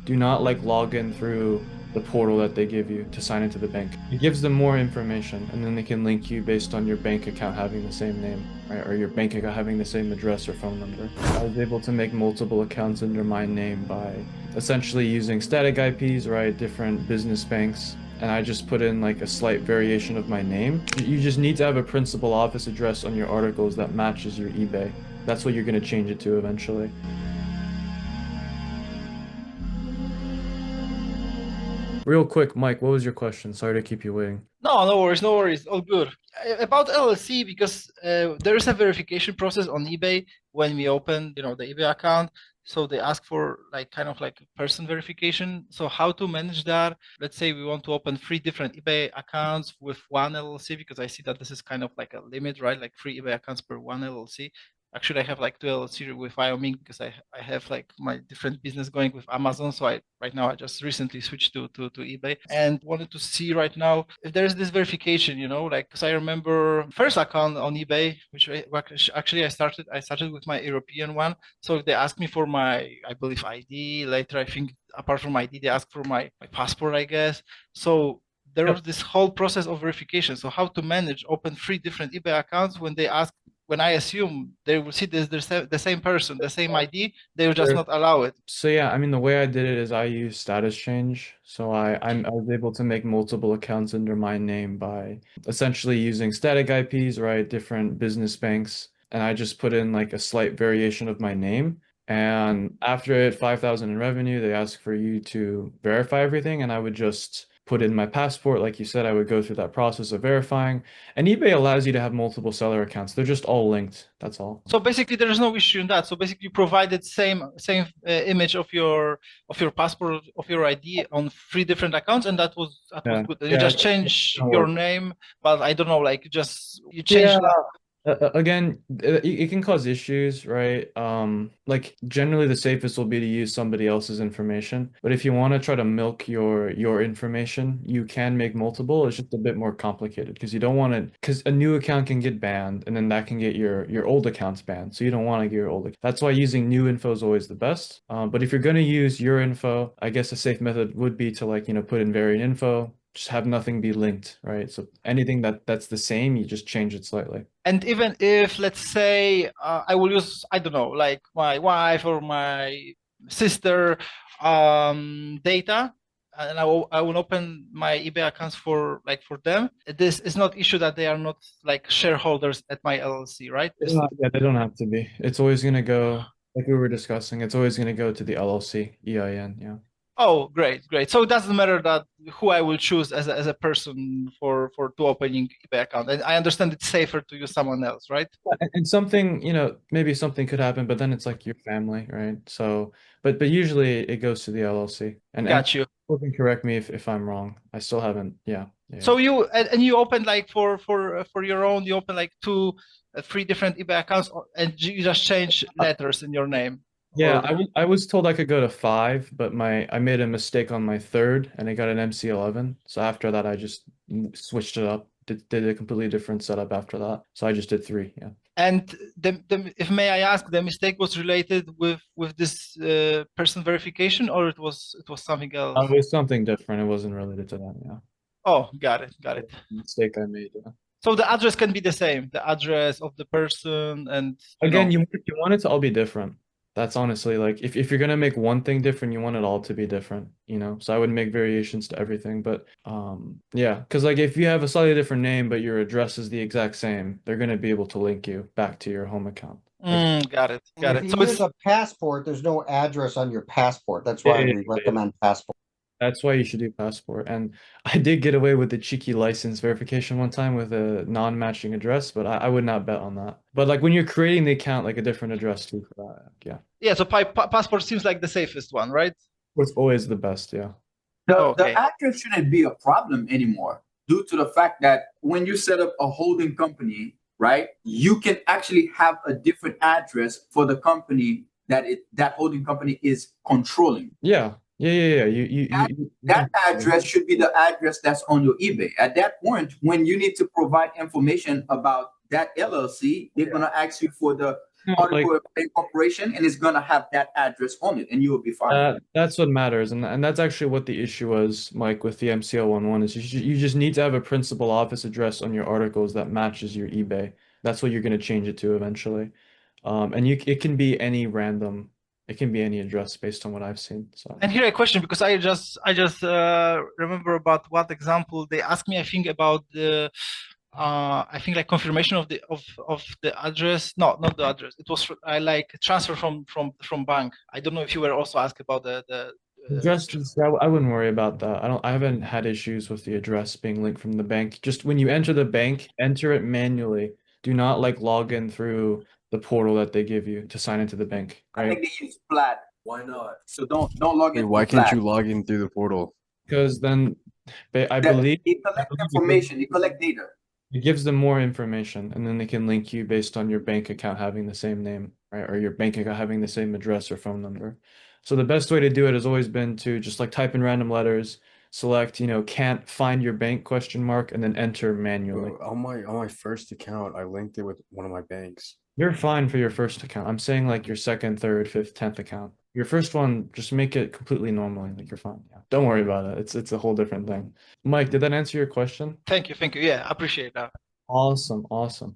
do not like log in through the portal that they give you to sign into the bank. It gives them more information, and then they can link you based on your bank account having the same name, right? Or your bank account having the same address or phone number. I was able to make multiple accounts under my name by essentially using static IPs, right? Different business banks. And I just put in like a slight variation of my name. You just need to have a principal office address on your articles that matches your eBay. That's what you're going to change it to eventually. Real quick, Mike, what was your question? Sorry to keep you waiting. No, no worries, no worries. All good. About LLC, because there is a verification process on eBay when we open, the eBay account. So they ask for like kind of like person verification. So how to manage that? Let's say we want to open three different eBay accounts with one LLC, because I see that this is kind of like a limit, right? Like three eBay accounts per one LLC. Actually, I have like two LLC with Wyoming because I have like my different business going with Amazon. So right now I just recently switched to eBay and wanted to see right now if there is this verification, like because I remember first account on eBay, which actually I started with my European one. So they asked me for my, I believe, ID. Later, I think apart from ID, they asked for my passport, I guess. So there was Yep. this whole process of verification. So how to manage open three different eBay accounts when I assume they will see this the same person, the same ID, they will just Sure. not allow it. So yeah, I mean the way I did it is I used status change. So I was able to make multiple accounts under my name by essentially using static IPs, right? Different business banks, and I just put in like a slight variation of my name. And after it 5,000 in revenue, they ask for you to verify everything, and I would just put in my passport. Like you said, I would go through that process of verifying. And eBay allows you to have multiple seller accounts. They're just all linked. That's all. So basically, there is no issue in that. So basically, you provided same image of your passport of your ID on three different accounts, and that was Yeah. good. And you Yeah, just it's change gonna your work. name, but I don't know, like you Yeah. change like Again, it can cause issues, right? Like generally the safest will be to use somebody else's information. But if you want to try to milk your information, you can make multiple. It's just a bit more complicated because you don't want to, because a new account can get banned and then that can get your old accounts banned. So you don't want to get your old. That's why using new info is always the best. But if you're going to use your info, I guess a safe method would be to like, put in variant info, just have nothing be linked, right? So anything that's the same, you just change it slightly. and even if, let's say, I will use, I don't know, like my wife or my sister data, and I will open my eBay accounts for them. This is not issue that they are not like shareholders at my LLC, right? Yeah, they don't have to be. It's always going to go, like we were discussing, it's always going to go to the LLC, EIN, yeah. Oh, great, great. So it doesn't matter that who I will choose as a person for to opening eBay account. And I understand it's safer to use someone else, right? And something, maybe something could happen, but then it's like your family, right? So, but usually it goes to the LLC. And Got you. people can correct me if I'm wrong. I still haven't, yeah, yeah. So and you open like for your own, you open like three different eBay accounts, and you just change letters in your name, Yeah, or I was told I could go to five, but I made a mistake on my third and I got an MC11. So after that I just switched it up, did a completely different setup after that. So I just did three, yeah. and if may I ask, the mistake was related with this person verification, or it was something It else? was something different. It wasn't related to that, yeah. Oh, got it, got It it. was a mistake I made, yeah. So the address can be the same, the address of the person, and Again, you want it to all be different. That's honestly like if you're gonna make one thing different, you want it all to be different. So I would make variations to everything. But yeah, because like if you have a slightly different name but your address is the exact same, they're gonna be able to link you back to your home account. Like got it, And got if it. you So use it's a passport, there's no address on your passport. That's yeah, why yeah, we yeah. recommend passport. That's why you should do passport. And I did get away with the cheeky license verification one time with a non-matching address, but I would not bet on that. But like when you're creating the account, like a different address too for that. Yeah. yeah. So passport seems like the safest one, right? It's always the best, yeah. The Okay. address shouldn't be a problem anymore due to the fact that when you set up a holding company, right, you can actually have a different address for the company that holding company is controlling. Yeah. Yeah, yeah, yeah. You That don't have to. address should be the address that's on your eBay. At that point, when you need to provide information about that LLC, they're gonna ask you for Like article of incorporation, and it's gonna have that address on it, and you will be fine. that's what matters, and that's actually what the issue was, Mike, with the MCL11 is you just need to have a principal office address on your articles that matches your eBay. That's what you're going to change it to eventually. And it can be any random, it can be any address based on what I've seen. So And here a question, because I just remember about what example they asked me. I think about the I think like confirmation of the address. No, not the address. It was I like transfer from bank. I don't know if you were also asked about the address is, I wouldn't worry about that. I haven't had issues with the address being linked from the bank. Just when you enter the bank, enter it manually. Do not like log in through the portal that they give you to sign into the bank, I right? think they use Plaid. Why not? So don't log Wait, in why through can't Plaid. you log in through the portal? Because then I That believe it I collects believe information, it collect data. it gives them more information, and then they can link you based on your bank account having the same name, right? Or your bank account having the same address or phone number. So the best way to do it has always been to just like type in random letters, select, can't find your bank question mark, and then enter manually. On my first account, I linked it with one of my banks. You're fine for your first account. I'm saying like your second, third, fifth, 10th account. Your first one, just make it completely normally, like you're fine. Yeah. Don't worry about it. It's a whole different thing. Mike, did that answer your question? Thank you. Yeah, appreciate that. Awesome, awesome.